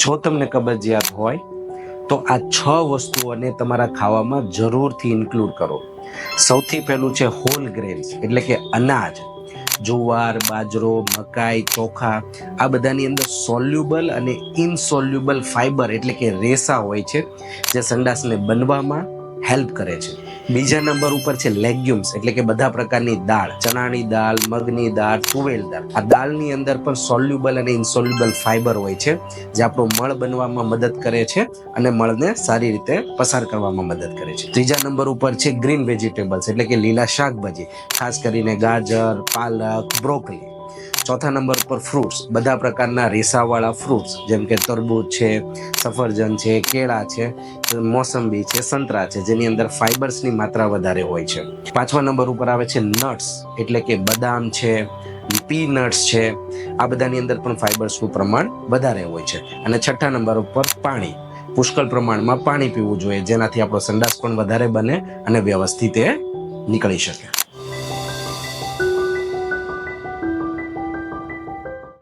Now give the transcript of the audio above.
જો તમને કબજિયાત હોય તો આ 6 વસ્તુઓને તમારા ખાવામાં જરૂરથી ઇન્ક્લુડ કરો. સૌથી પહેલું છે હોલ ગ્રેન્સ એટલે કે અનાજ. જુવાર, બાજરો, મકાઈ, ચોખા આ બધાની અંદર સોલ્યુબલ અને ઇનસોલ્યુબલ ફાઈબર એટલે કે રેસા હોય છે જે સંડાસને બનવામાં હેલ્પ કરે છે. બીજા નંબર ઉપર છે લેગ્યુમ્સ એટલે કે બધા પ્રકારની દાળ, ચણાની દાળ, મગની દાળ, તુવેર દાળ. આ દાળની અંદર પણ સોલ્યુબલ અને ઇનસોલ્યુબલ ફાઈબર હોય છે જે આપણો મળ બનવામાં મદદ કરે છે અને મળને સારી રીતે પસાર કરવામાં મદદ કરે છે. ત્રીજા નંબર ઉપર છે ગ્રીન વેજીટેબલ્સ એટલે કે લીલા શાકભાજી, ખાસ કરીને ગાજર, પાલક, બ્રોકલી. ચોથા નંબર ઉપર ફ્રૂટ્સ, બધા પ્રકારના રેસાવાળા ફ્રૂટ્સ જેમ કે તરબૂચ છે, સફરજન છે, કેળા છે, મોસંબી છે, સંતરા છે, જેની અંદર ફાઈબર્સની માત્રા વધારે હોય છે. પાંચમા નંબર ઉપર આવે છે નટ્સ એટલે કે બદામ છે, પીનટ્સ છે. આ બધાની અંદર પણ ફાઈબર્સનું પ્રમાણ વધારે હોય છે. અને છઠ્ઠા નંબર ઉપર પાણી, પુષ્કળ પ્રમાણમાં પાણી પીવું જોઈએ જેનાથી આપણો સંડાસ પણ વધારે બને અને વ્યવસ્થિત એ નીકળી શકે.